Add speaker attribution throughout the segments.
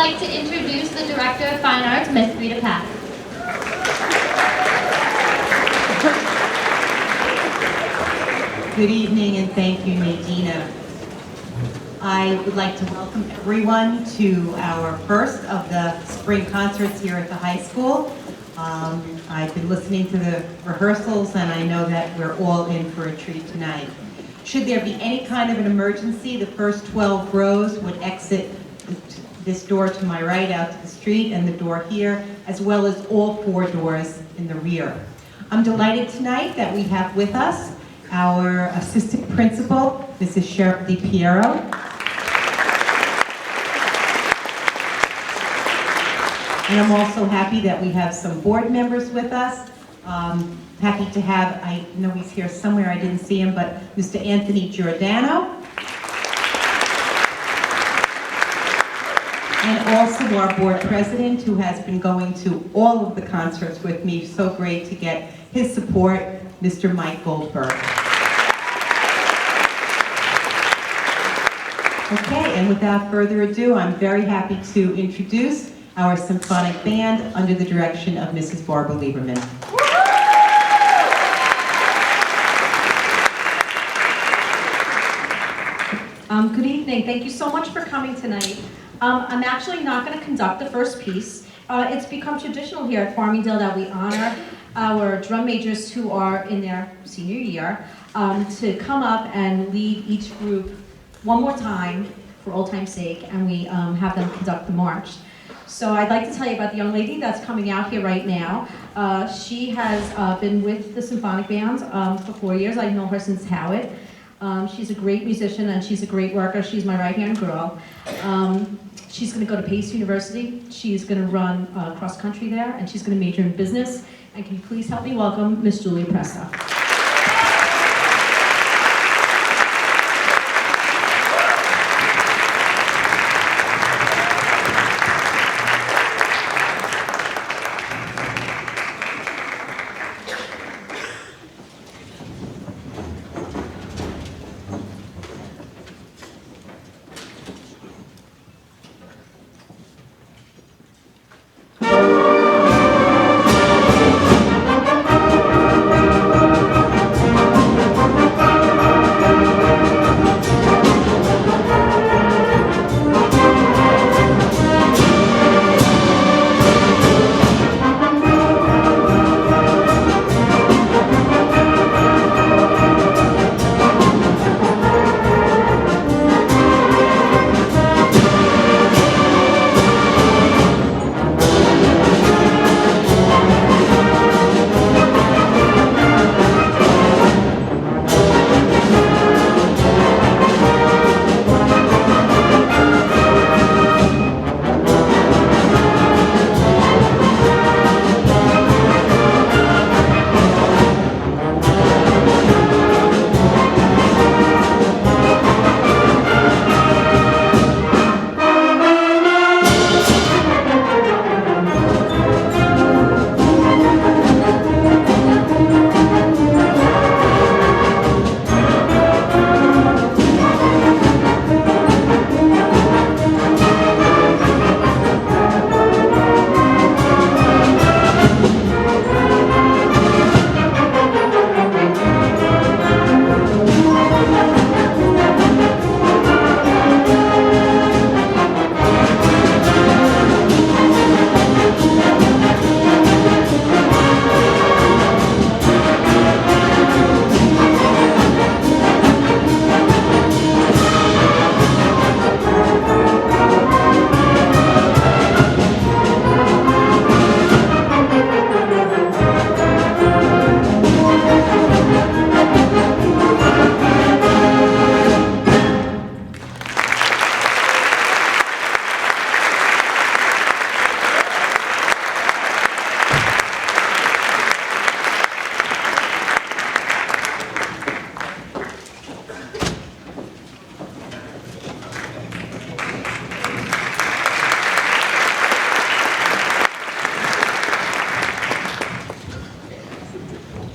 Speaker 1: like to introduce the Director of Fine Arts, Ms. Rita Pack.
Speaker 2: Good evening and thank you, Nadina. I would like to welcome everyone to our first of the spring concerts here at the high school. I've been listening to the rehearsals and I know that we're all in for a treat tonight. Should there be any kind of an emergency, the first 12 rows would exit this door to my right out to the street and the door here, as well as all 4 doors in the rear. I'm delighted tonight that we have with us our assistant principal, Mrs. Cheryl DiPiero. And I'm also happy that we have some board members with us. Happy to have, I know he's here somewhere, I didn't see him, but Mr. Anthony Giordano. And also our board president, who has been going to all of the concerts with me. So great to get his support, Mr. Mike Goldberg. Okay, and without further ado, I'm very happy to introduce our symphonic band under the direction of Mrs. Barbara Lieberman.
Speaker 3: Good evening. Thank you so much for coming tonight. I'm actually not going to conduct the first piece. It's become traditional here at Farmingdale that we honor our drum majors who are in their senior year to come up and lead each group one more time for old time's sake, and we have them conduct the march. So I'd like to tell you about the young lady that's coming out here right now. She has been with the Symphonic Band for 4 years. I know her since Howard. She's a great musician and she's a great worker. She's my right-hand girl. She's going to go to Pace University. She's going to run cross country there, and she's going to major in business. And can you please help me welcome Miss Julia Presta.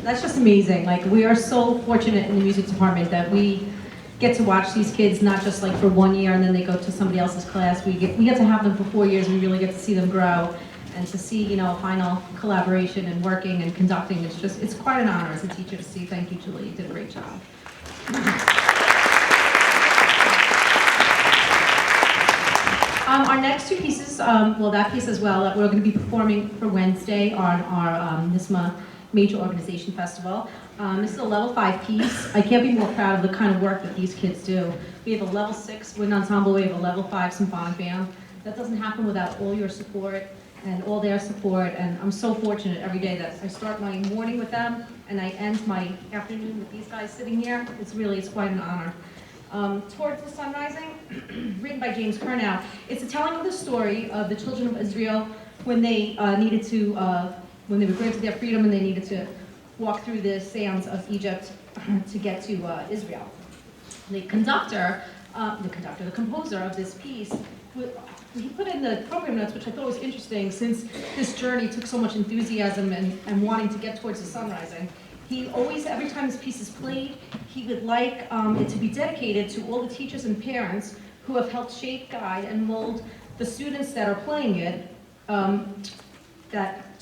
Speaker 3: That's just amazing. Like, we are so fortunate in the music department that we get to watch these kids, not just like for 1 year and then they go to somebody else's class. We get to have them for 4 years. We really get to see them grow and to see, you know, final collaboration and working and conducting. It's quite an honor as a teacher to see. Thank you, Julie. You did a great job. Our next two pieces, well, that piece as well, that we're going to be performing for Wednesday on our NISMA Major Organization Festival. This is a level 5 piece. I can't be more proud of the kind of work that these kids do. We have a level 6 wind ensemble, we have a level 5 symphonic band. That doesn't happen without all your support and all their support, and I'm so fortunate every day that I start my morning with them and I end my afternoon with these guys sitting here. It's quite an honor. Towards the Sun Rising, written by James Curnow. It's a telling of the story of the children of Israel when they when they were granted their freedom and they needed to walk through the sands of Egypt to get to Israel. The composer of this piece, he put in the program notes, which I thought was interesting, since this journey took so much enthusiasm and wanting to get towards the sun rising. He always, every time this piece is played, he would like it to be dedicated to all the teachers and parents who have helped shape, guide, and mold the students that are playing it,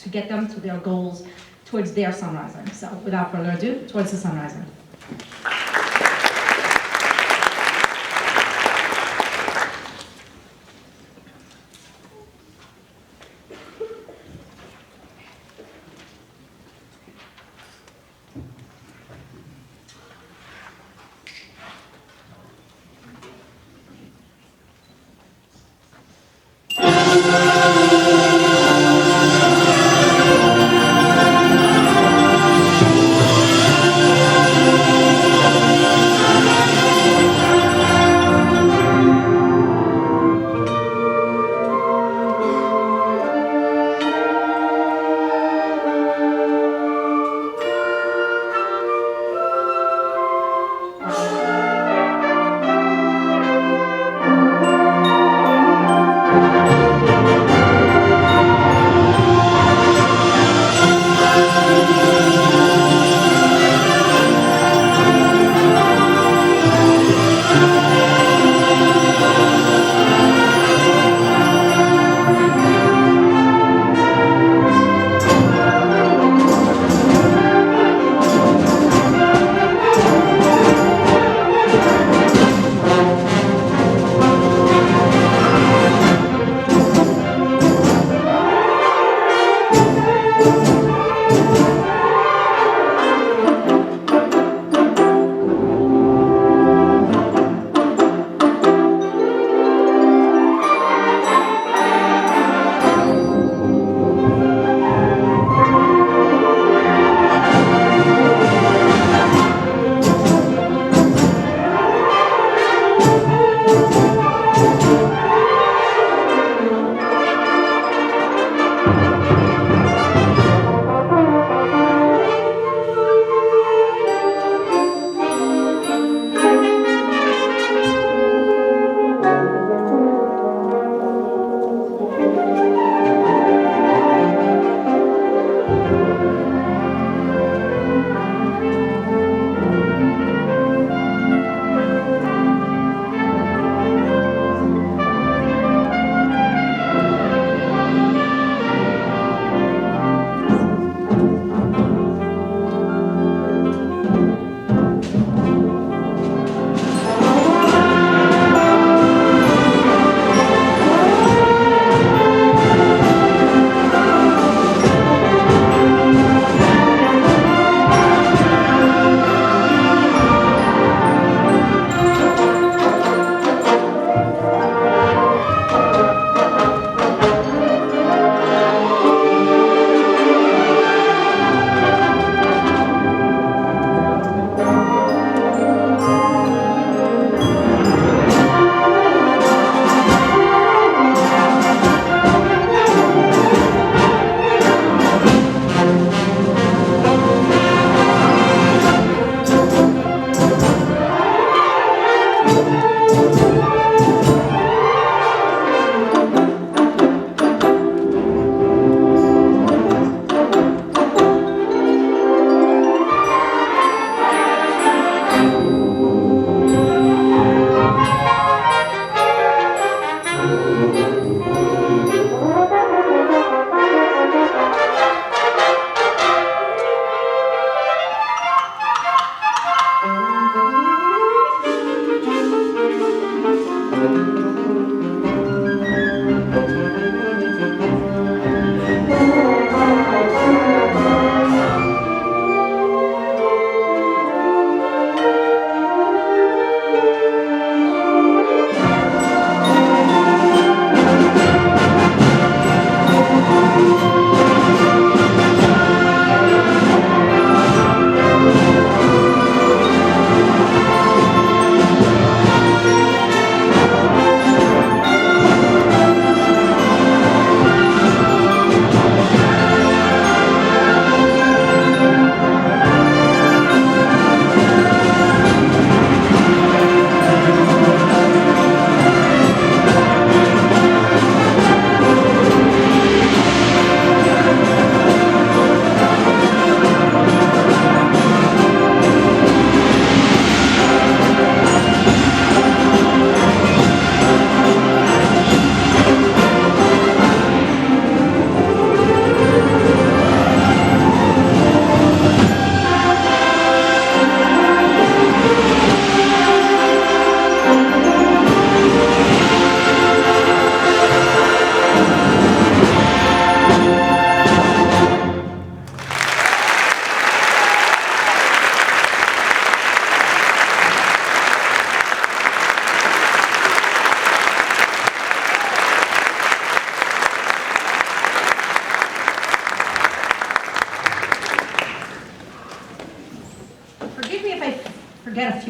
Speaker 3: to get them to their goals towards their sun rising. So without further ado, towards the sun rising.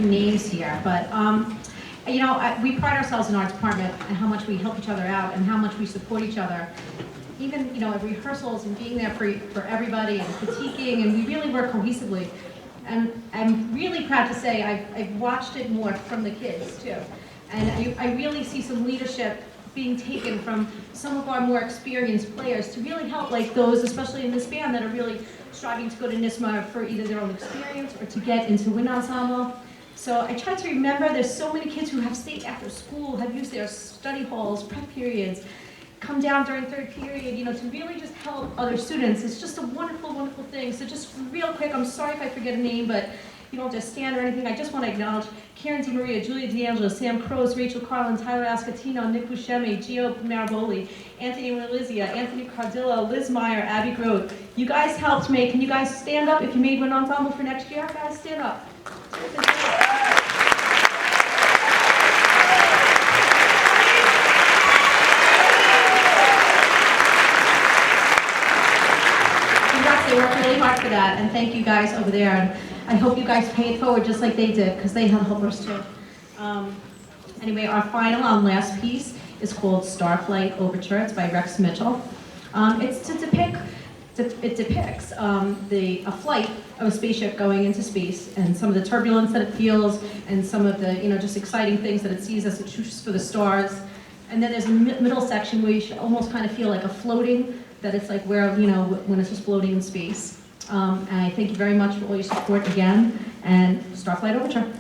Speaker 3: few names here, but we pride ourselves in our department and how much we help each other out and how much we support each other. Even at rehearsals and being there for everybody and critiquing, and we really work cohesively. And I'm really proud to say I've watched it more from the kids too, and I really see some leadership being taken from some of our more experienced players to really help like those, especially in this band, that are really striving to go to NISMA for either their own experience or to get into wind ensemble. So I try to remember there's so many kids who have stayed after school, have used their study halls, prep periods, come down during third period, to really just help other students. It's just a wonderful, wonderful thing. So just real quick, I'm sorry if I forget a name, but you don't have to stand or anything. I just want to acknowledge Karen DiMaria, Julia D'Angelo, Sam Crows, Rachel Carlin, Tyler Ascatino, Nick Buscemi, Gio Maraboli, Anthony Relizia, Anthony Cardillo, Liz Meyer, Abby Grote. You guys helped me. Can you guys stand up if you made one ensemble for next year? Guys, stand up. They worked really hard for that, and thank you guys over there. And I hope you guys pay it forward just like they did, because they have helpers too. Anyway, our final and last piece is called Starflight Overture. It's by Rex Mitchell. It depicts a flight of a spaceship going into space and some of the turbulence that it feels and some of the just exciting things that it sees as it shoots for the stars. And then there's a middle section where you should almost kind of feel like a floating, that it's like where, when it's just floating in space. And I thank you very much for all your support again, and Starflight Overture.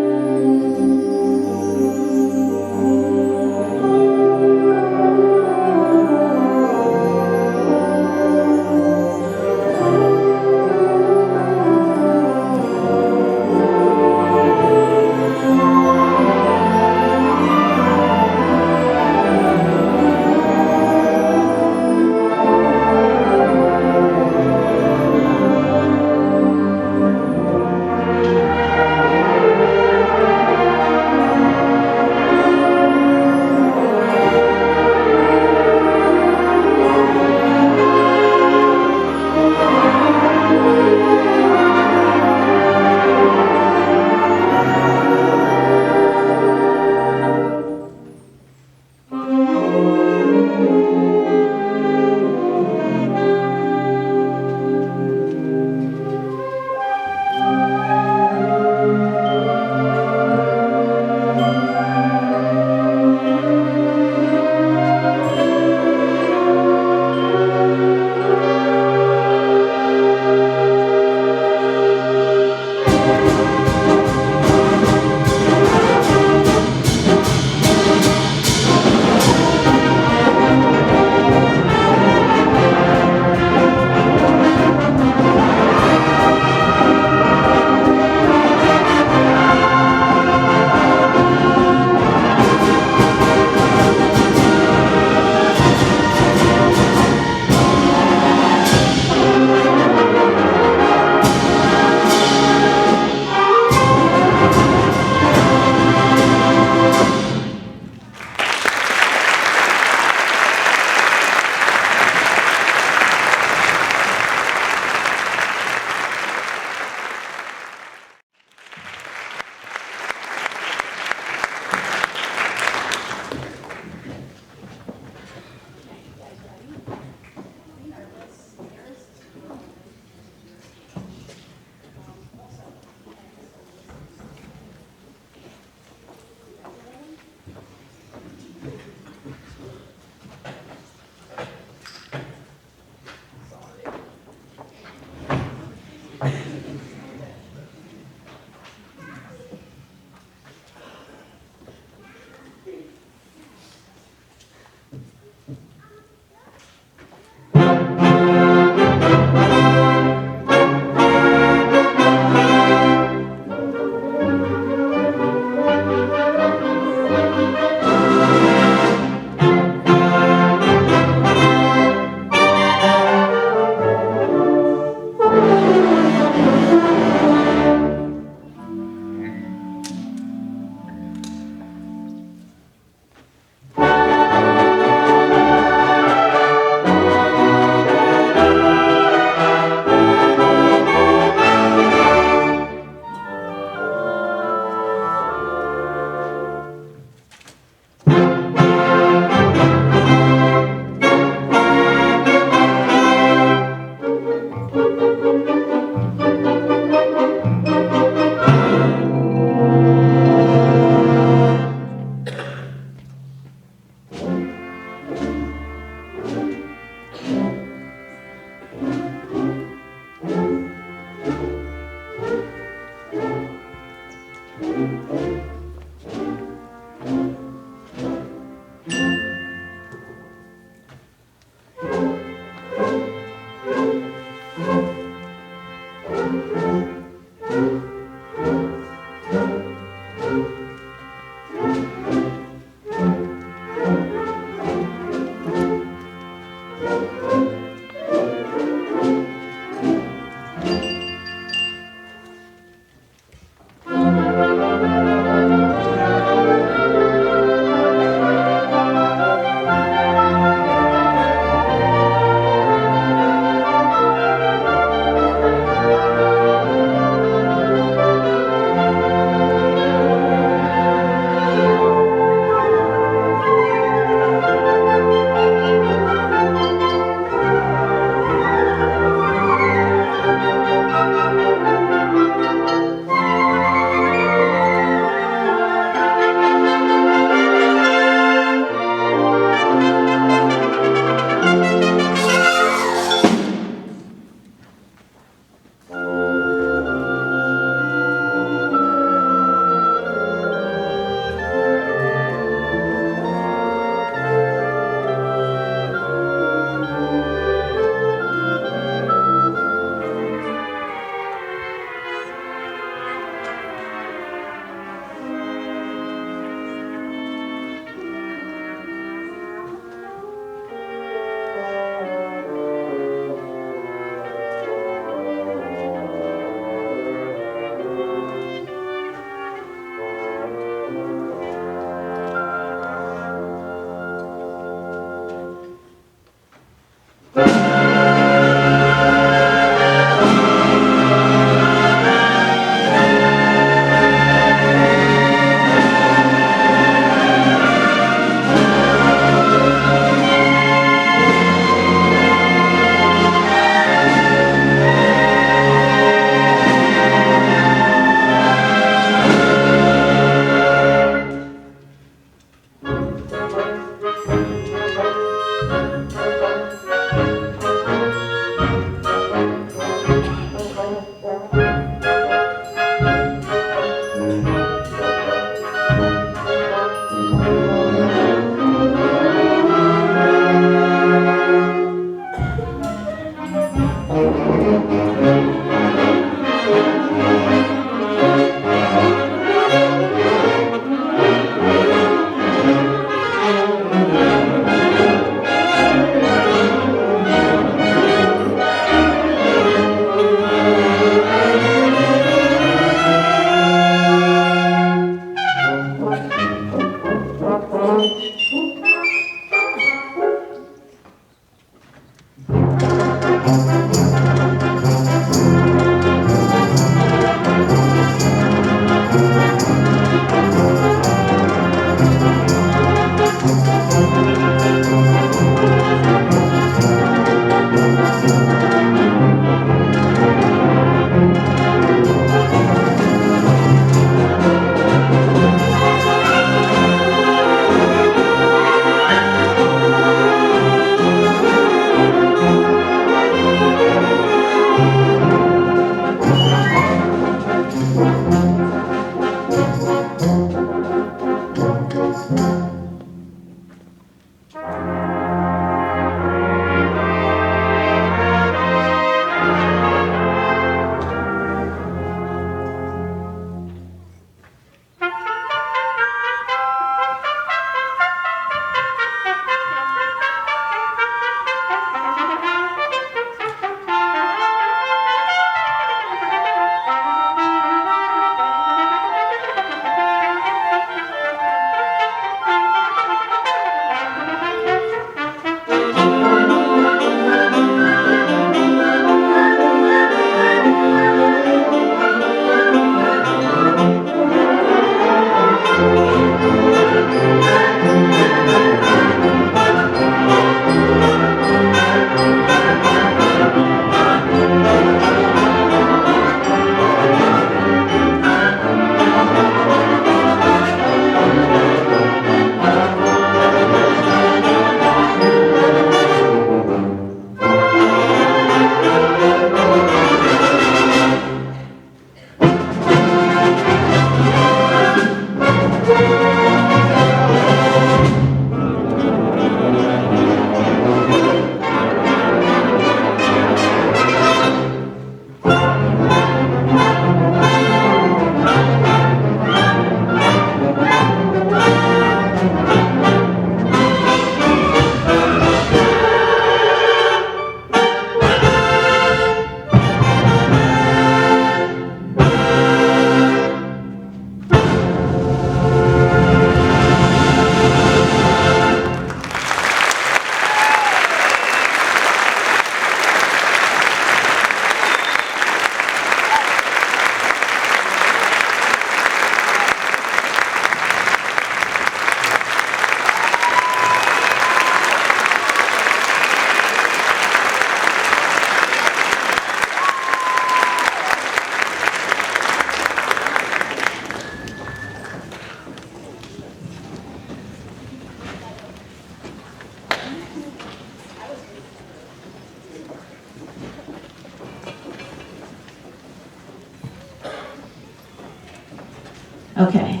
Speaker 3: Okay.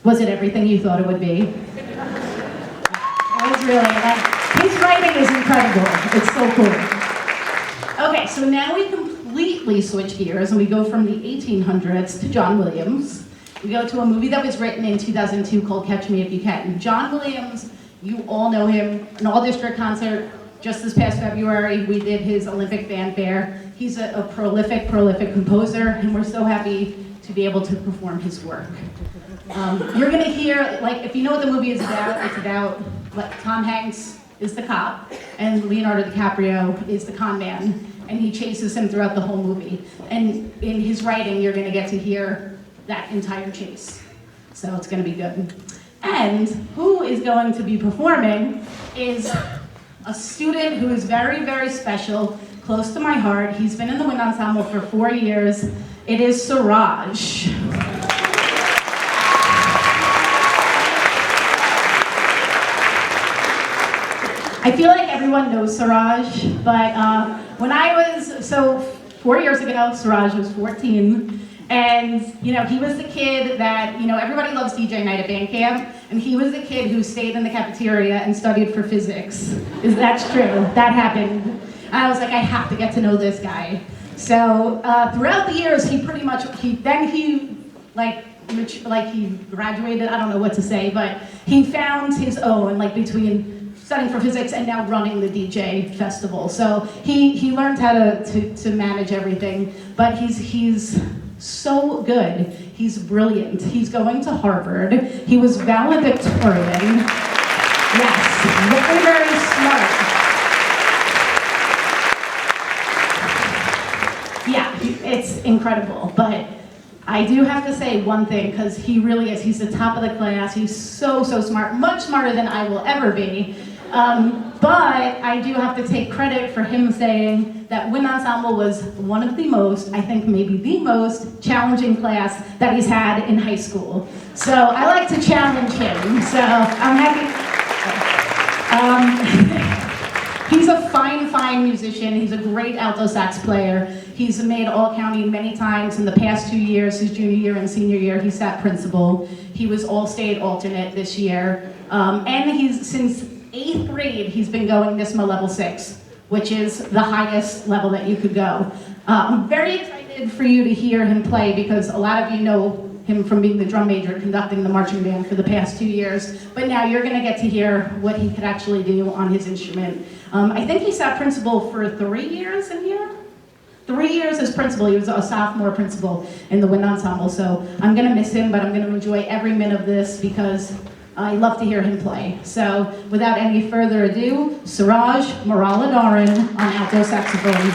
Speaker 3: Was it everything you thought it would be? It was really, his writing is incredible. It's so cool. Okay, so now we completely switch gears and we go from the 1800s to John Williams. We go to a movie that was written in 2002 called Catch Me If You Can. John Williams, you all know him, an all-district concert just this past February. We did his Olympic fanfare. He's a prolific composer, and we're so happy to be able to perform his work. You're gonna hear, like, if you know what the movie is about, it's about Tom Hanks is the cop, and Leonardo DiCaprio is the con man, and he chases him throughout the whole movie. And in his writing, you're gonna get to hear that entire chase. So it's gonna be good. And who is going to be performing is a student who is very, very special, close to my heart. He's been in the wind ensemble for 4 years. It is Suraj. I feel like everyone knows Suraj, but when I was, 4 years ago, Suraj was 14, and he was the kid that, everybody loves DJ night at band camp, and he was the kid who stayed in the cafeteria and studied for physics. That's true, that happened. And I was like, I have to get to know this guy. So throughout the years, he graduated, I don't know what to say, but he found his own, between studying for physics and now running the DJ festival. So he learned how to manage everything, but he's
Speaker 4: so good. He's brilliant. He's going to Harvard. He was valedictorian. Yes, very, very smart. Yeah, it's incredible. But I do have to say one thing, because he really is. He's the top of the class. He's so, so smart, much smarter than I will ever be. But I do have to take credit for him saying that wind ensemble was one of the most, I think maybe the most challenging class that he's had in high school. So I like to challenge him. So I'm happy. He's a fine, fine musician. He's a great alto sax player. He's made All-County many times in the past 2 years, his junior year and senior year. He sat principal. He was All-State alternate this year. And he's, since 8th grade, he's been going NISMA level 6, which is the highest level that you could go. I'm very excited for you to hear him play, because a lot of you know him from being the drum major conducting the marching band for the past 2 years, but now you're gonna get to hear what he could actually do on his instrument. I think he sat principal for 3 years in here? 3 years as principal. He was a sophomore principal in the wind ensemble, so I'm gonna miss him, but I'm gonna enjoy every minute of this because I love to hear him play. So without any further ado, Suraj Muralidharan on alto saxophone.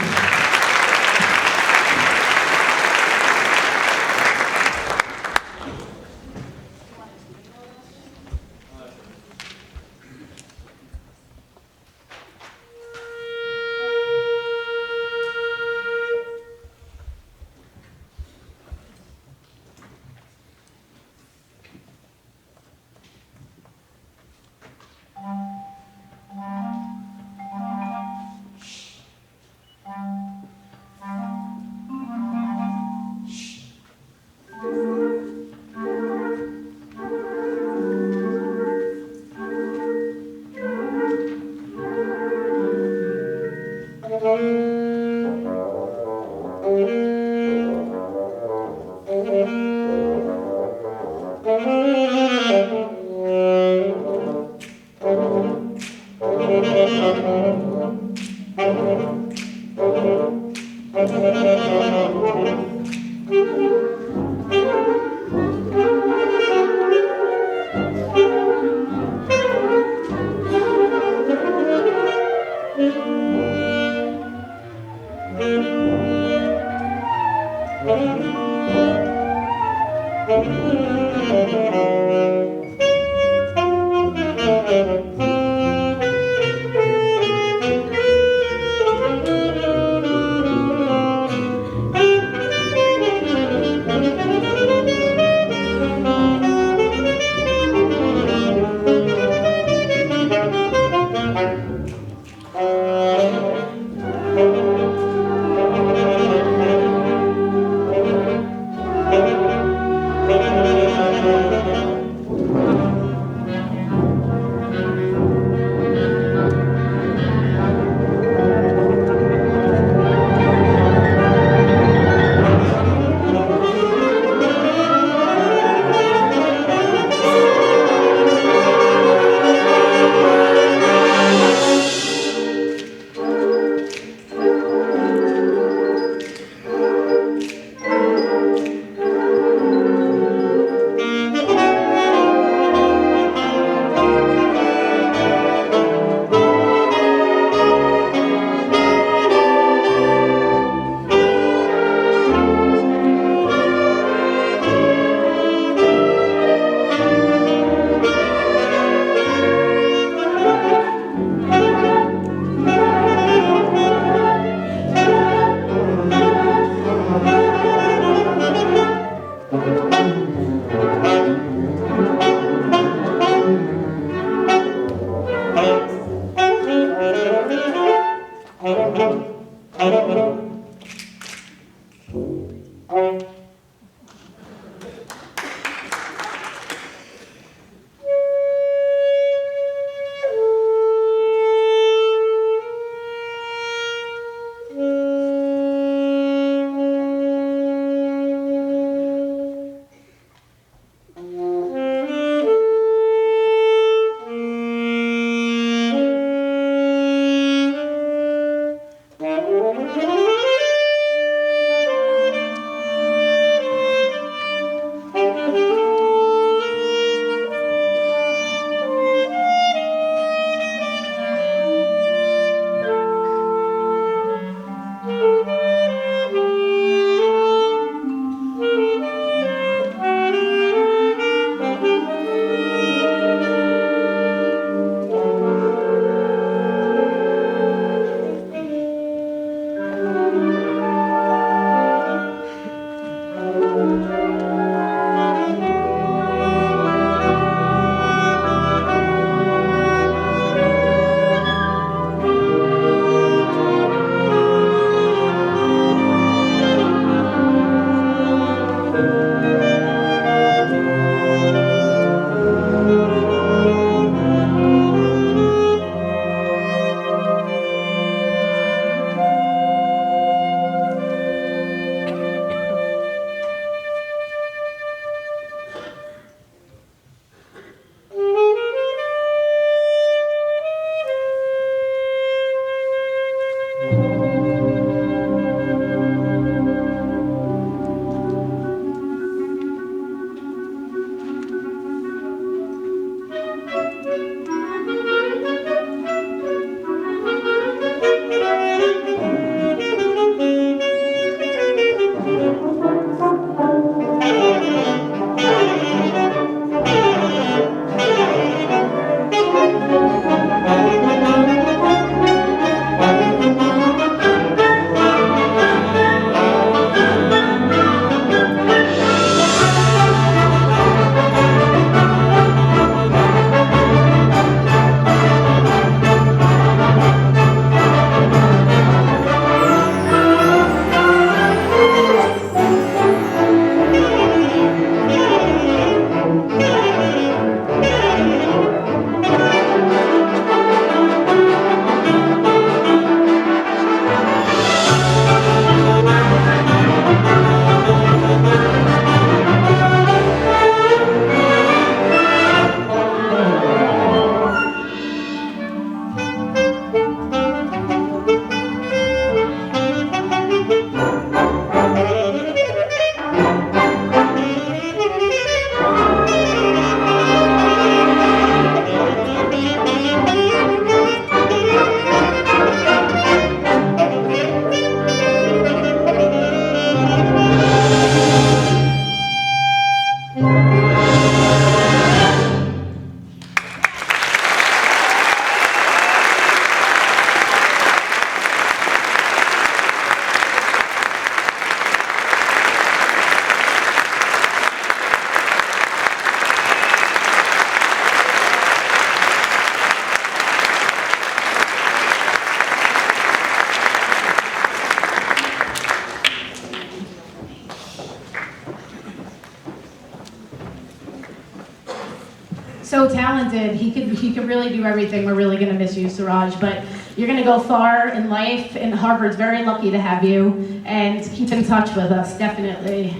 Speaker 4: so talented. He could really do everything. We're really gonna miss you, Suraj, but you're gonna go far in life, and Harvard's very lucky to have you, and keep in touch with us, definitely.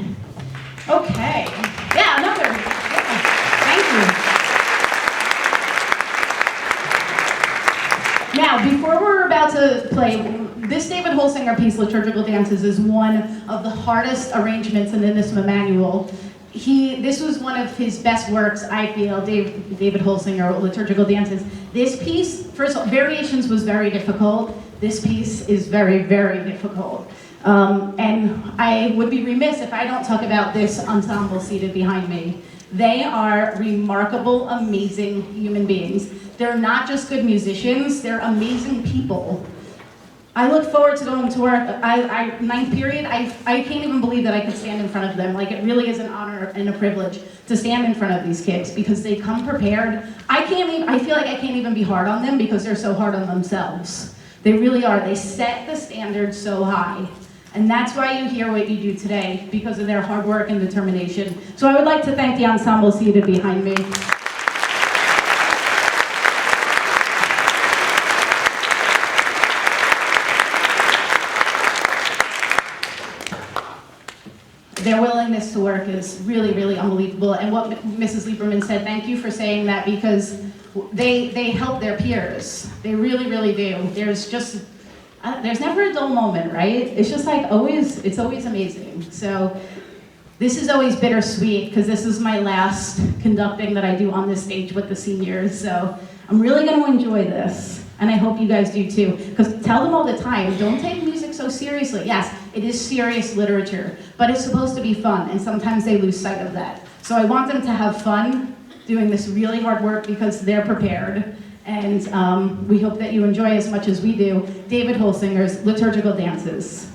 Speaker 4: Okay, yeah, another, yeah. Thank you. Now, before we're about to play, this David Holsinger piece, Liturgical Dances, is one of the hardest arrangements in the Nisma manual. This was one of his best works, I feel, David Holsinger, Liturgical Dances. This piece, first of all, Variations was very difficult. This piece is very, very difficult. And I would be remiss if I don't talk about this ensemble seated behind me. They are remarkable, amazing human beings. They're not just good musicians, they're amazing people. I look forward to going to work. Ninth period, I can't even believe that I could stand in front of them. Like, it really is an honor and a privilege to stand in front of these kids because they come prepared. I feel like I can't even be hard on them because they're so hard on themselves. They really are. They set the standard so high. And that's why you hear what you do today, because of their hard work and determination. So I would like to thank the ensemble seated behind me. Their willingness to work is really, really unbelievable. And what Mrs. Lieberman said, thank you for saying that, because they help their peers. They really, really do. There's never a dull moment, right? It's just like it's always amazing. So this is always bittersweet because this is my last conducting that I do on this stage with the seniors. So I'm really going to enjoy this. And I hope you guys do too. Because tell them all the time, don't take music so seriously. Yes, it is serious literature, but it's supposed to be fun, and sometimes they lose sight of that. So I want them to have fun doing this really hard work because they're prepared. And we hope that you enjoy as much as we do David Holsinger's Liturgical Dances.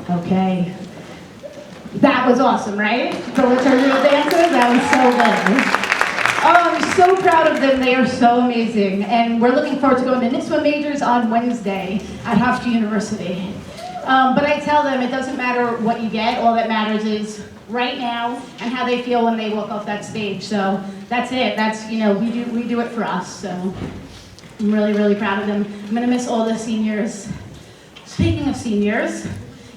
Speaker 4: Okay. That was awesome, right? The liturgical dances, that was so good. Oh, I'm so proud of them. They are so amazing. And we're looking forward to going to NISWA majors on Wednesday at Hofstra University. But I tell them it doesn't matter what you get. All that matters is right now and how they feel when they walk off that stage. So that's it. That's, we do it for us. So I'm really, really proud of them. I'm going to miss all the seniors. Speaking of seniors,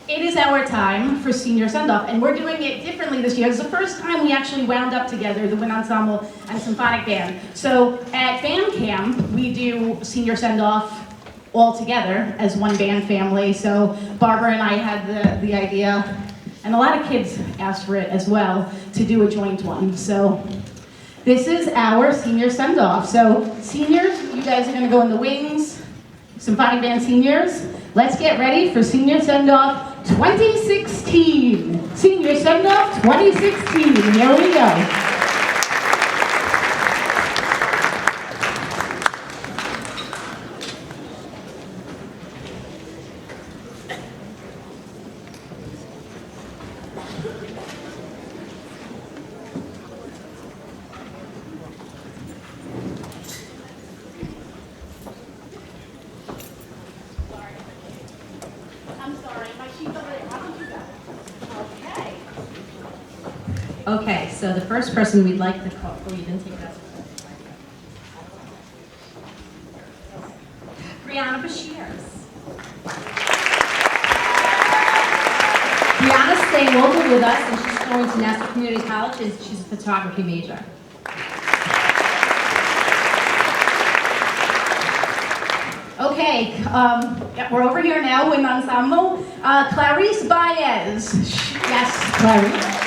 Speaker 4: it is our time for senior send-off, and we're doing it differently this year. It's the first time we actually wound up together, the Wind Ensemble and Symphonic Band. So at band camp, we do senior send-off all together as one band family. So Barbara and I had the idea, and a lot of kids asked for it as well, to do a joint one. So this is our senior send-off. So seniors, you guys are gonna go in the wings. Symphonic Band seniors, let's get ready for Senior Send-Off 2016. Senior Send-Off 2016, here we go.
Speaker 3: Okay, so the first person we'd like to call, oh, you didn't take that. Brianna Bashirs. Brianna's staying local with us, and she's going to Nassau Community College, and she's a photography major.
Speaker 4: Okay, we're over here now with Ensemble. Clarice Baez. Yes, Clarice.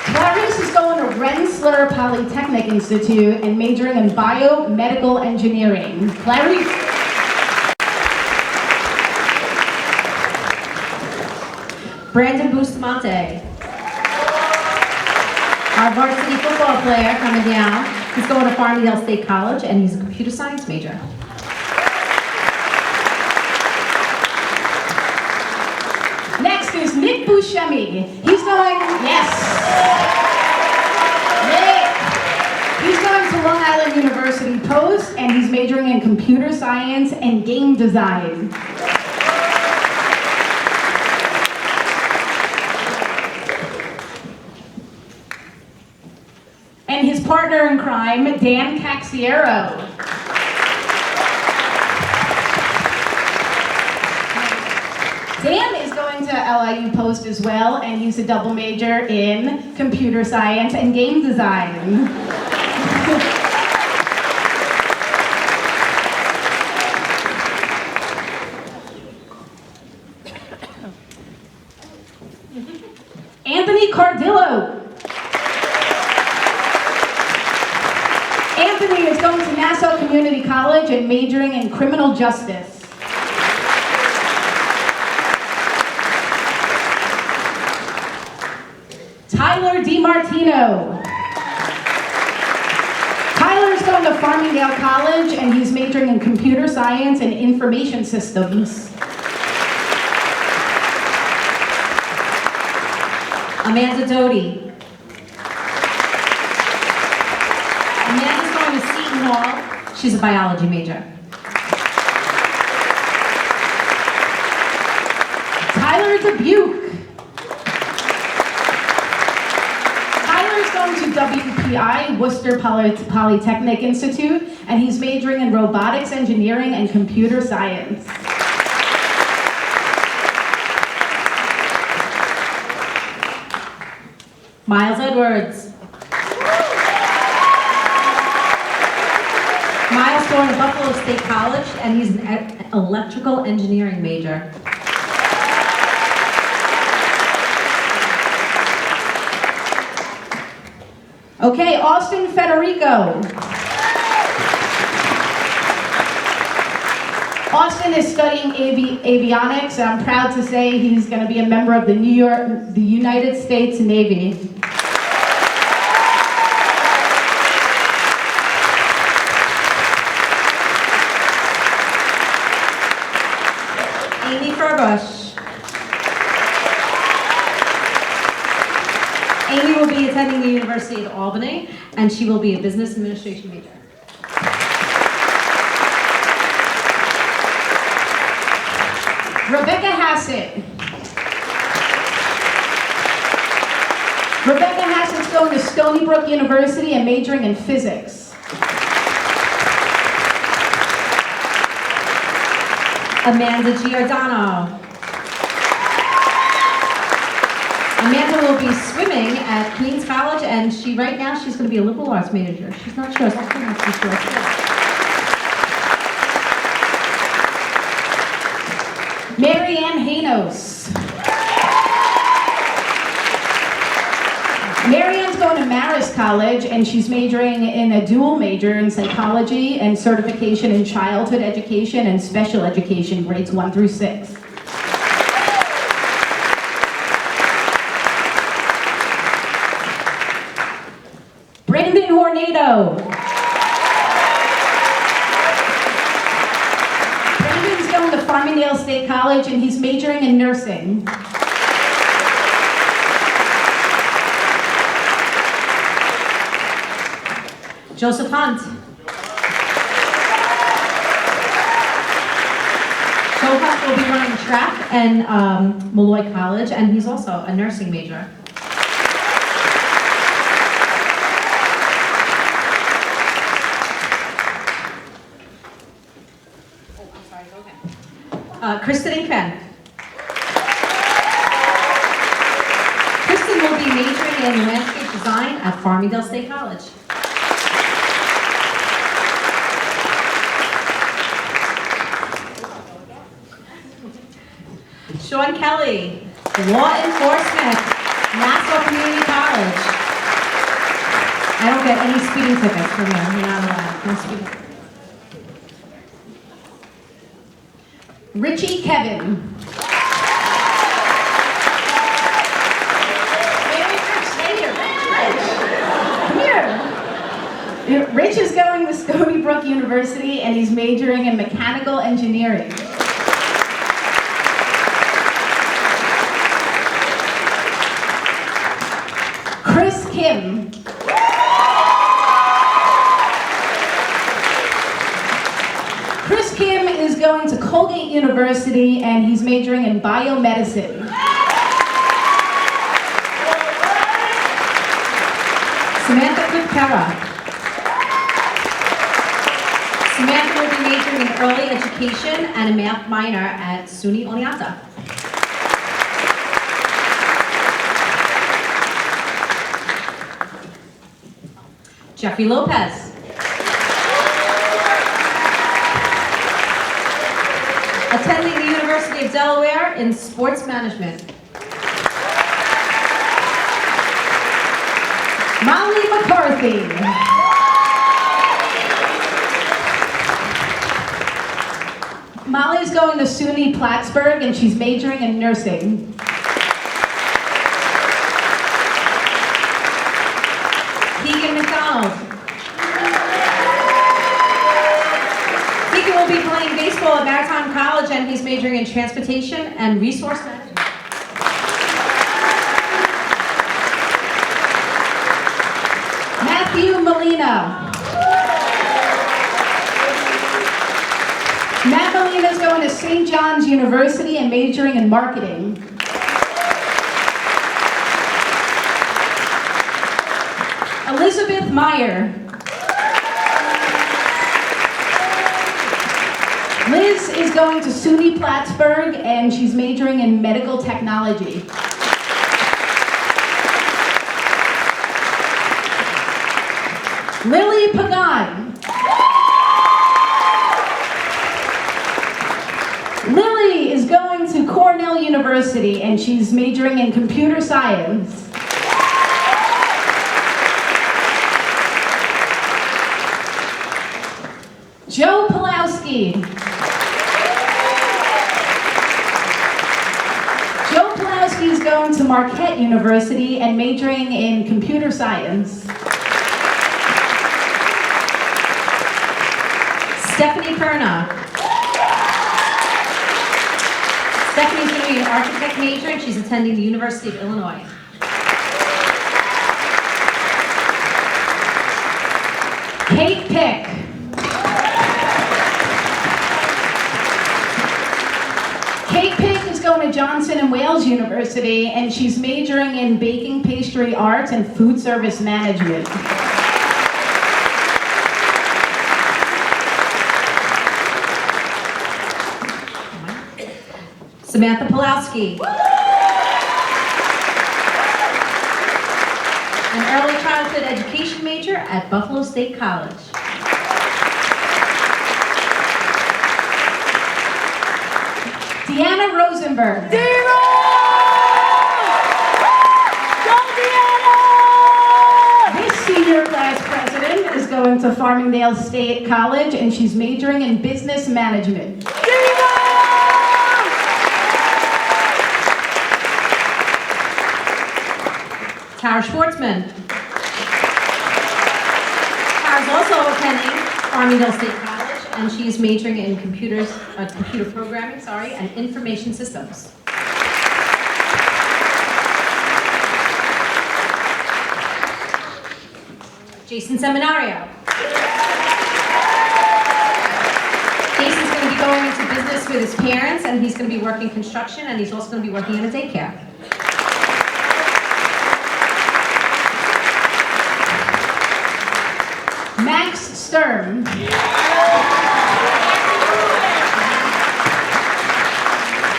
Speaker 4: Clarice is going to Rensselaer Polytechnic Institute and majoring in biomedical engineering. Clarice.
Speaker 3: Brandon Bustamante. Our varsity football player coming down. He's going to Farmingdale State College, and he's a computer science major.
Speaker 4: Next is Nick Buscemi. He's going, yes. Nick. He's going to Long Island University Post, and he's majoring in computer science and game design. And his partner in crime, Dan Caxiero. Dan is going to LIU Post as well, and he's a double major in computer science and game design. Anthony Cardillo. Anthony is going to Nassau Community College and majoring in criminal justice. Tyler DiMartino. Tyler's going to Farmingdale College and he's majoring in computer science and information systems.
Speaker 3: Amanda Doty. Amanda's going to Seton Hall. She's a biology major.
Speaker 4: Tyler Dubuque. Tyler's going to WPI, Worcester Polytechnic Institute, and he's majoring in robotics engineering and computer science.
Speaker 3: Miles Edwards. Miles going to Buffalo State College, and he's an electrical engineering major.
Speaker 4: Okay, Austin Federico. Austin is studying avionics, and I'm proud to say he's going to be a member of the United States Navy.
Speaker 3: Amy Furbush. Amy will be attending the University of Albany, and she will be a business administration major.
Speaker 4: Rebecca Hassett. Rebecca Hassett's going to Stony Brook University and majoring in physics.
Speaker 3: Amanda Giordano. Amanda will be swimming at Queens College, and right now she's going to be a liberal arts major. She's not sure. I'm not too sure.
Speaker 4: Mary Ann Hanos. Mary Ann's going to Marist College, and she's majoring in a dual major in psychology and certification in childhood education and special education, grades 1 through 6. Brandon Hornado. Brandon's going to Farmingdale State College, and he's majoring in nursing.
Speaker 3: Joseph Hunt. Joe Hunt will be running track and Malloy College, and he's also a nursing major. Kristen and Ken. Kristen will be majoring in landscape design at Farmingdale State College. Sean Kelly, law enforcement, Nassau Community College. I don't get any speeding tickets from you. You're not allowed. No speeding.
Speaker 4: Richie Kevin. Come here. Rich is going to Stony Brook University, and he's majoring in mechanical engineering. Chris Kim. Chris Kim is going to Colgate University, and he's majoring in biomedicine.
Speaker 3: Samantha Kukera. Samantha will be majoring in early education and a math minor at SUNY Oneonta. Jeffrey Lopez. Attending the University of Delaware in sports management.
Speaker 4: Molly McCarthy. Molly's going to SUNY Plattsburgh, and she's majoring in nursing.
Speaker 3: Keegan McDonald. Keegan will be playing baseball at Maritime College, and he's majoring in transportation and resource management.
Speaker 4: Matthew Molina. Matt Molina's going to St. John's University and majoring in marketing. Elizabeth Meyer. Liz is going to SUNY Plattsburgh, and she's majoring in medical technology. Lily Pagan. Lily is going to Cornell University, and she's majoring in computer science. Joe Pulowski. Joe Pulowski is going to Marquette University and majoring in computer science.
Speaker 3: Stephanie Perna. Stephanie's going to be an architect major, and she's attending the University of Illinois.
Speaker 4: Kate Pick. Kate Pick is going to Johnson and Wales University, and she's majoring in baking, pastry arts, and food service management.
Speaker 3: Samantha Pulowski. An early childhood education major at Buffalo State College.
Speaker 4: Deanna Rosenberg. This senior class president is going to Farmingdale State College, and she's majoring in business management.
Speaker 3: Tara Schwartzman. Tara's also attending Farmingdale State College, and she's majoring in computer programming, and information systems. Jason Seminario. Jason's going to be going into business with his parents, and he's going to be working construction, and he's also going to be working in a daycare.
Speaker 4: Max Sturm.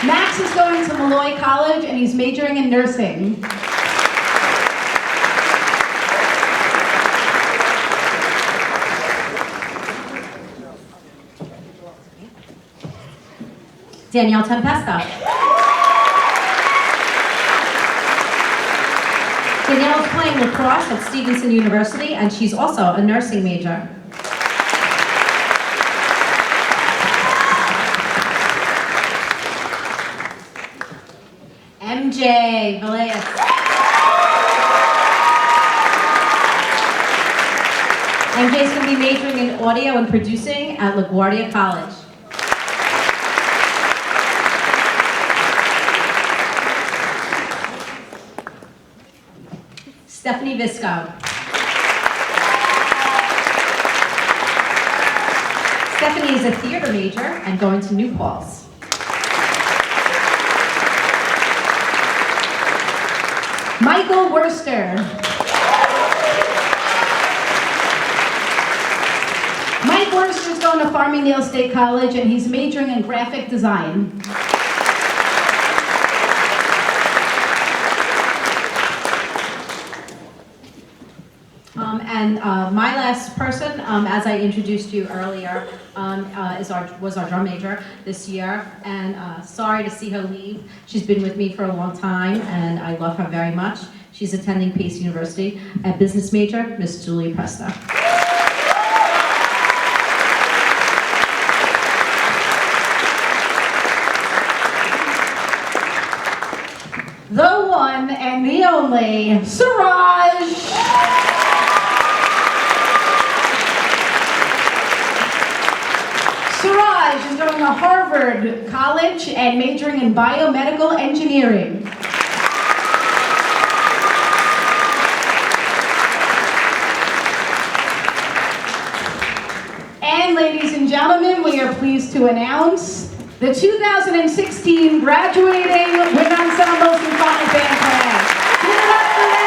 Speaker 4: Max is going to Malloy College, and he's majoring in nursing.
Speaker 3: Danielle Tempesta. Danielle's playing lacrosse at Stevenson University, and she's also a nursing major. MJ Villegas. MJ's going to be majoring in audio and producing at LaGuardia College. Stephanie Visco. Stephanie is a theater major and going to New Paltz.
Speaker 4: Michael Worster. Mike Worster is going to Farmingdale State College, and he's majoring in graphic design.
Speaker 3: My last person, as I introduced you earlier, was our drum major this year, and sorry to see her leave. She's been with me for a long time, and I love her very much. She's attending Pace University, a business major, Miss Julia Presta.
Speaker 4: The one and the only Siraj. Siraj is going to Harvard College and majoring in biomedical engineering. And ladies and gentlemen, we are pleased to announce the 2016 graduating Wind Ensemble Symphonic Band class. Give it up for them!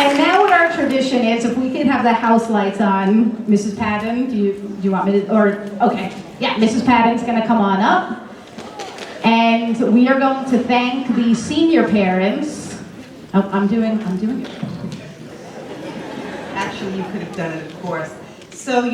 Speaker 4: And now what our tradition is, if we could have the house lights on, Mrs. Patton, do you want me to, okay. Yeah, Mrs. Patton's gonna come on up. And we are going to thank the senior parents. Oh, I'm doing it.
Speaker 2: Actually, you could have done it, of course. So,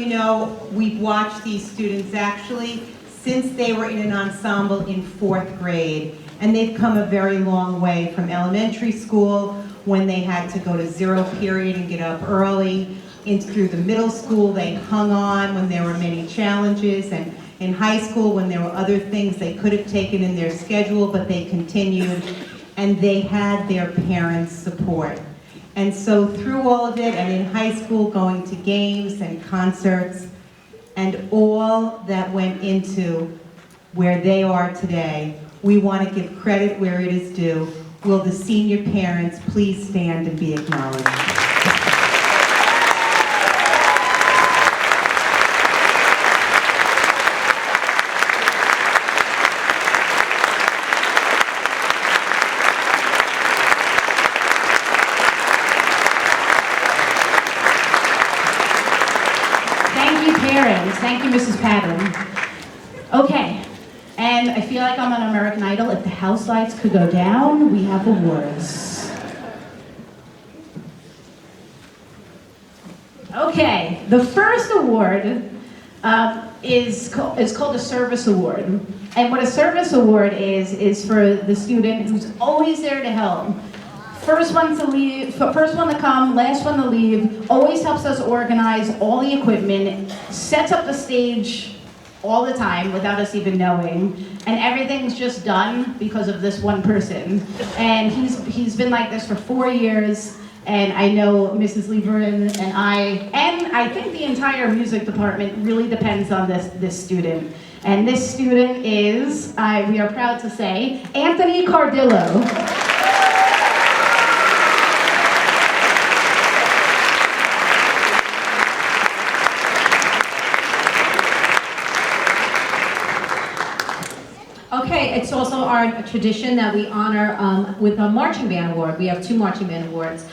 Speaker 2: we've watched these students actually since they were in an ensemble in 4th grade. And they've come a very long way from elementary school, when they had to go to 0 period and get up early, through the middle school. They hung on when there were many challenges, and in high school when there were other things they could have taken in their schedule, but they continued, and they had their parents' support. And so through all of it, and in high school, going to games and concerts, and all that went into where they are today, we want to give credit where it is due. Will the senior parents please stand and be acknowledged?
Speaker 4: Thank you, parents. Thank you, Mrs. Patton. Okay, and I feel like I'm on American Idol. If the house lights could go down, we have awards. Okay, the first award is called a service award. And what a service award is for the student who's always there to help. First one to leave, first one to come, last one to leave, always helps us organize all the equipment, sets up the stage all the time without us even knowing, and everything's just done because of this one person. And he's been like this for 4 years, and I know Mrs. Lieberman and I think the entire music department really depends on this student. And this student is, we are proud to say, Anthony Cardillo.
Speaker 3: Okay, it's also our tradition that we honor with a marching band award. We have 2 marching band awards.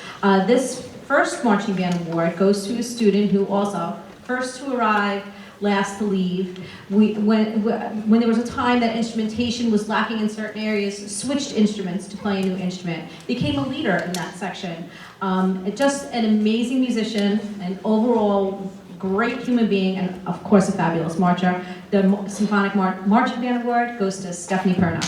Speaker 3: This first marching band award goes to a student who also first to arrive, last to leave. When there was a time that instrumentation was lacking in certain areas, switched instruments to play a new instrument, became a leader in that section. Just an amazing musician, and overall great human being, and of course a fabulous marcher. The Symphonic Marching Band Award goes to Stephanie Perna.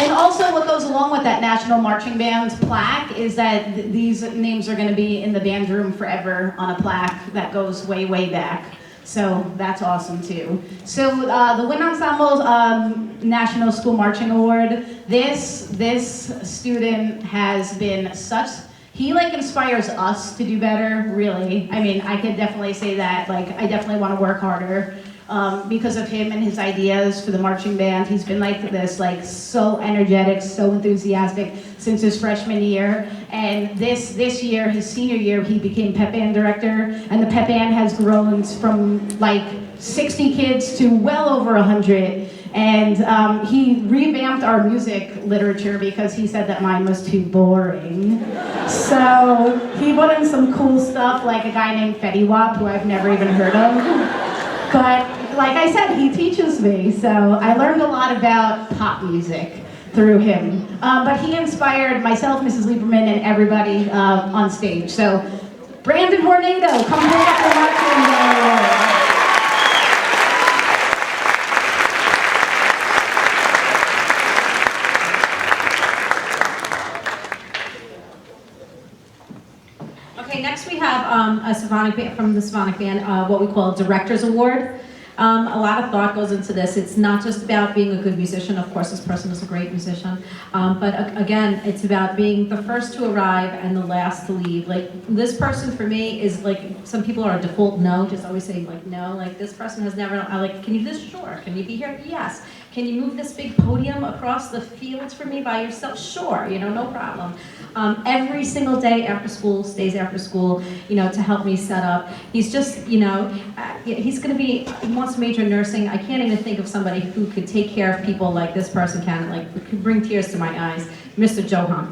Speaker 4: And also what goes along with that National Marching Band's plaque is that these names are going to be in the band room forever on a plaque that goes way, way back. So that's awesome too. So the Wind Ensemble's National School Marching Award, this student has been such, he like inspires us to do better, really. I mean, I could definitely say that, like I definitely want to work harder because of him and his ideas for the marching band. He's been like this, like so energetic, so enthusiastic since his freshman year. And this year, his senior year, he became pep band director, and the pep band has grown from like 60 kids to well over 100. And he revamped our music literature because he said that mine was too boring. So he put in some cool stuff, like a guy named Fetty Wap, who I've never even heard of. But like I said, he teaches me, so I learned a lot about pop music through him. But he inspired myself, Mrs. Lieberman, and everybody on stage. So Brandon Hornado, come pick up the marching band award.
Speaker 3: Okay, next we have a Symphonic band, from the Symphonic band, what we call a Director's Award. A lot of thought goes into this. It's not just about being a good musician. Of course, this person is a great musician. But again, it's about being the first to arrive and the last to leave. Like, this person for me is like, some people are a default no, just always say like no. Like, this person has never, can you do this? Sure. Can you be here? Yes. Can you move this big podium across the fields for me by yourself? Sure, no problem. Every single day after school, stays after school, to help me set up. He's just, he's gonna be, he wants to major in nursing. I can't even think of somebody who could take care of people like this person can, like, could bring tears to my eyes. Mr. Johan.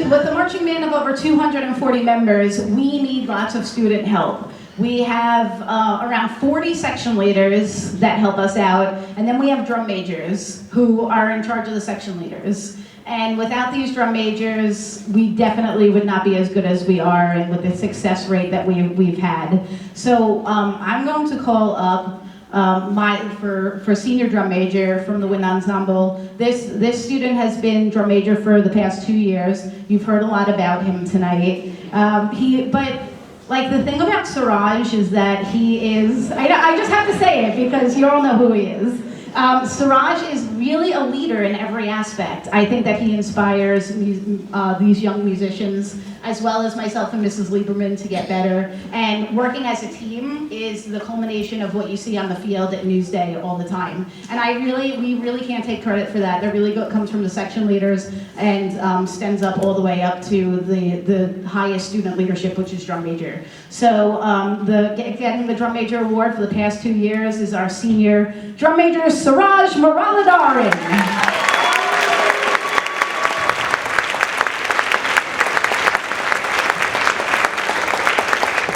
Speaker 4: With a marching band of over 240 members, we need lots of student help. We have around 40 section leaders that help us out, and then we have drum majors who are in charge of the section leaders. And without these drum majors, we definitely would not be as good as we are and with the success rate that we've had. So I'm going to call up for senior drum major from the wind ensemble. This student has been drum major for the past 2 years. You've heard a lot about him tonight. But like the thing about Suraj is that he is, I just have to say it because you all know who he is. Suraj is really a leader in every aspect. I think that he inspires these young musicians, as well as myself and Mrs. Lieberman, to get better. And working as a team is the culmination of what you see on the field at Newsday all the time. And we really can't take credit for that. That really comes from the section leaders and stems up all the way up to the highest student leadership, which is drum major. So getting the drum major award for the past 2 years is our senior drum major, Suraj Muralidharan.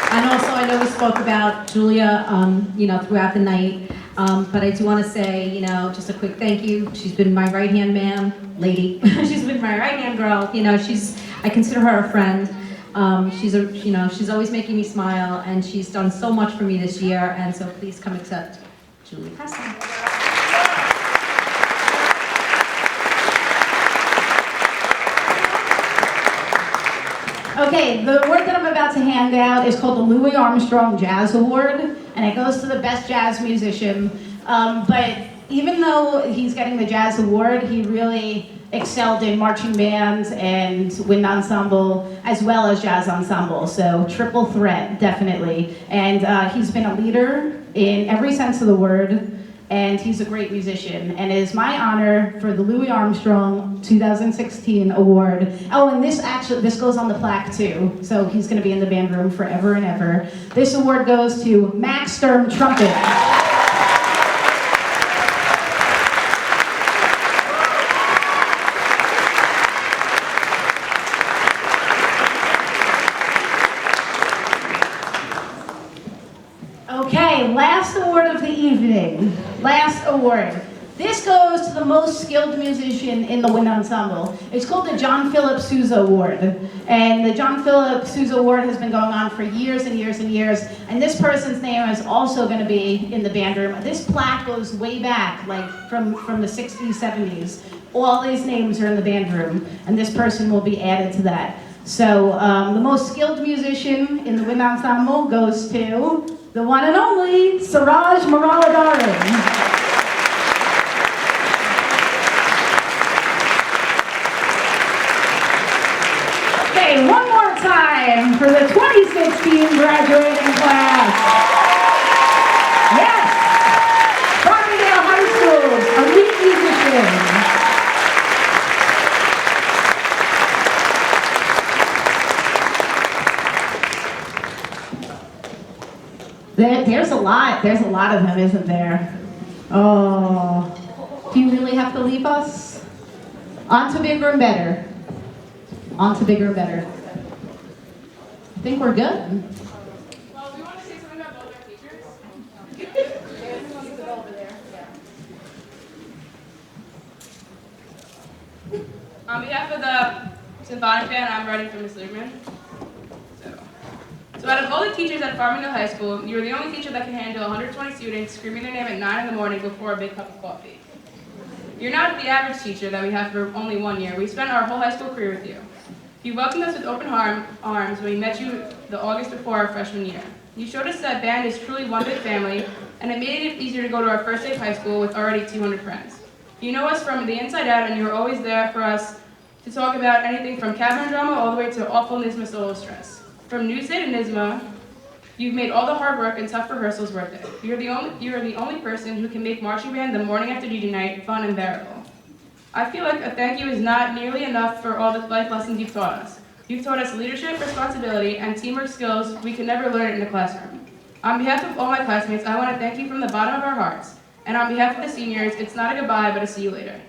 Speaker 3: And also, I know we spoke about Julia, throughout the night, but I do want to say, just a quick thank you. She's been my right-hand man, lady. She's been my right-hand girl. I consider her a friend. She's always making me smile, and she's done so much for me this year. And so, please come accept Julie Preston.
Speaker 4: Okay, the award that I'm about to hand out is called the Louis Armstrong Jazz Award, and it goes to the best jazz musician. But even though he's getting the jazz award, he really excelled in marching bands and wind ensemble, as well as jazz ensemble. So triple threat, definitely. And he's been a leader in every sense of the word. And he's a great musician. And it is my honor for the Louis Armstrong 2016 award. Oh, and this goes on the plaque too. So he's gonna be in the band room forever and ever. This award goes to Max Sturm, trumpet. Okay, last award of the evening. Last award. This goes to the most skilled musician in the wind ensemble. It's called the John Philip Sousa Award. And the John Philip Sousa Award has been going on for years and years and years. And this person's name is also going to be in the band room. This plaque goes way back, like from the 60s, 70s. All these names are in the band room. And this person will be added to that. So the most skilled musician in the wind ensemble goes to the one and only Suraj Muralidharan. Okay, one more time for the 2016 graduating class. Yes, Farmingdale High School's elite musicians. There's a lot of them, isn't there? Oh, do you really have to leave us? On to bigger and better. On to bigger and better. I think we're good.
Speaker 5: Well, we want to say something about both our teachers. On behalf of the Symphonic band, I'm writing for Ms. Lieberman. So out of all the teachers at Farmingdale High School, you're the only teacher that can handle 120 students screaming their name at 9 in the morning before a big cup of coffee. You're not the average teacher that we have for only 1 year. We spent our whole high school career with you. You welcomed us with open arms when we met you the August before our freshman year. You showed us that band is truly one big family, and it made it easier to go to our first day of high school with already 200 friends. You know us from the inside out, and you were always there for us to talk about anything from cavern drama all the way to awful NYSSMA solo stress. From Newsday to NYSSMA, you've made all the hard work and tough rehearsals worth it. You're the only person who can make marching band the morning after DJ night fun and bearable. I feel like a thank you is not nearly enough for all the life lessons you've taught us. You've taught us leadership, responsibility, and teamwork skills we could never learn in the classroom. On behalf of all my classmates, I want to thank you from the bottom of our hearts. And on behalf of the seniors, it's not a goodbye, but a see you later.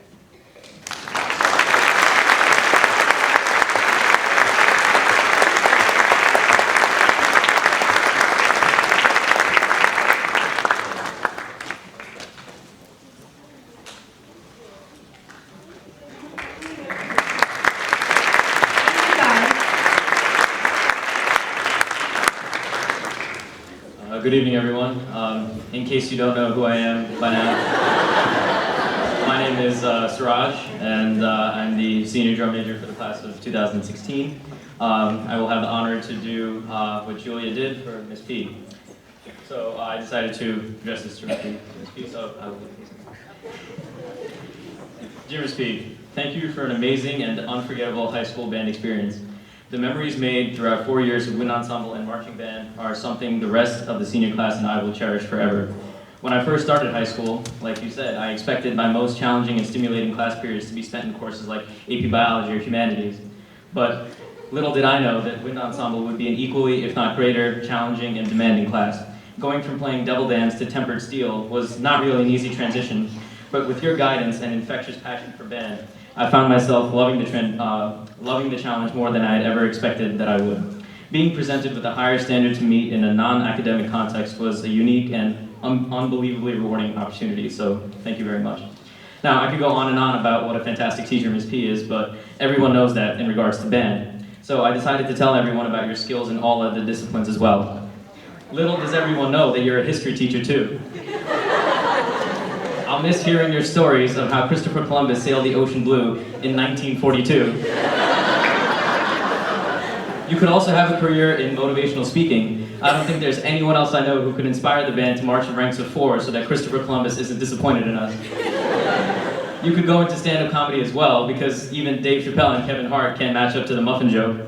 Speaker 6: good evening, everyone. In case you don't know who I am by now, my name is Suraj, and I'm the senior drum major for the class of 2016. I will have the honor to do what Julia did for Miss P. So I decided to address this directly to Miss P, so I will do this. Dear Miss P, thank you for an amazing and unforgettable high school band experience. The memories made throughout 4 years of wind ensemble and marching band are something the rest of the senior class and I will cherish forever. When I first started high school, like you said, I expected my most challenging and stimulating class periods to be spent in courses like AP Biology or Humanities. But little did I know that wind ensemble would be an equally, if not greater, challenging and demanding class. Going from playing double dance to tempered steel was not really an easy transition, but with your guidance and infectious passion for band, I found myself loving the challenge more than I had ever expected that I would. Being presented with a higher standard to meet in a non-academic context was a unique and unbelievably rewarding opportunity, so thank you very much. Now, I could go on and on about what a fantastic teacher Ms. P is, but everyone knows that in regards to band. So I decided to tell everyone about your skills in all of the disciplines as well. Little does everyone know that you're a history teacher too. I'll miss hearing your stories of how Christopher Columbus sailed the ocean blue in 1942. You could also have a career in motivational speaking. I don't think there's anyone else I know who could inspire the band to march in ranks of 4 so that Christopher Columbus isn't disappointed in us. You could go into stand-up comedy as well, because even Dave Chappelle and Kevin Hart can't match up to the muffin joke.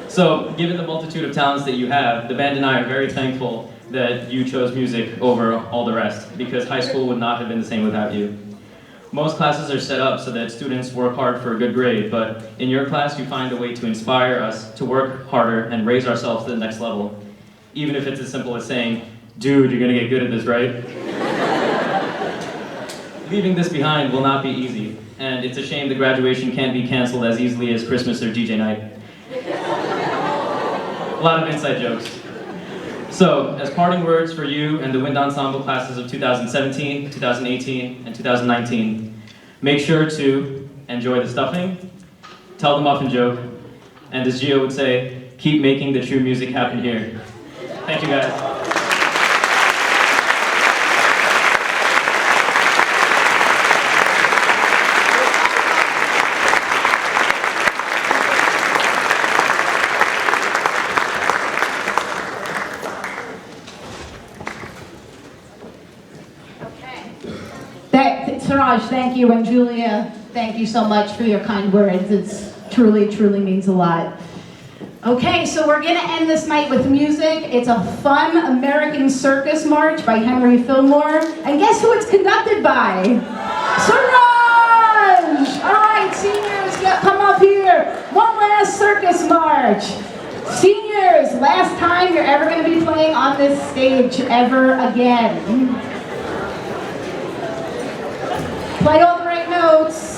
Speaker 6: So, given the multitude of talents that you have, the band and I are very thankful that you chose music over all the rest, because high school would not have been the same without you. Most classes are set up so that students work hard for a good grade, but in your class you find a way to inspire us to work harder and raise ourselves to the next level. Even if it's as simple as saying, dude, you're gonna get good at this, right? Leaving this behind will not be easy, and it's a shame the graduation can't be canceled as easily as Christmas or DJ night. A lot of inside jokes. So, as parting words for you and the wind ensemble classes of 2017, 2018, and 2019, make sure to enjoy the stuffing, tell the muffin joke, and as Gio would say, keep making the true music happen here. Thank you guys.
Speaker 4: Suraj, thank you, and Julia, thank you so much for your kind words. It's truly, truly means a lot. Okay, so we're gonna end this night with music. It's a fun American Circus March by Henry Fillmore. And guess who it's conducted by? Suraj! All right, seniors, come up here. One last circus march. Seniors, last time you're ever gonna be playing on this stage ever again. Play all the right notes.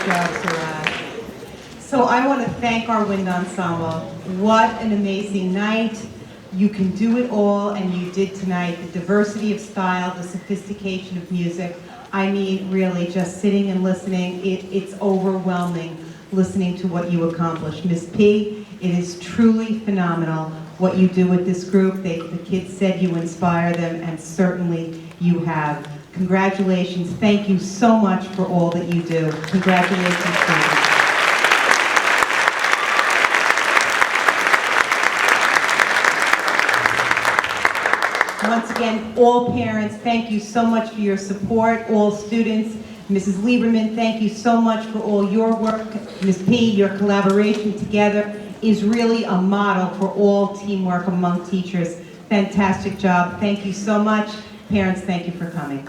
Speaker 2: job, Suraj. So I want to thank our wind ensemble. What an amazing night. You can do it all, and you did tonight. The diversity of style, the sophistication of music. I mean, really, just sitting and listening, it's overwhelming listening to what you accomplished. Ms. P, it is truly phenomenal what you do with this group. The kids said you inspire them, and certainly you have. Congratulations. Thank you so much for all that you do. Congratulations, students. Once again, all parents, thank you so much for your support. All students, Mrs. Lieberman, thank you so much for all your work. Ms. P, your collaboration together is really a model for all teamwork among teachers. Fantastic job. Thank you so much. Parents, thank you for coming.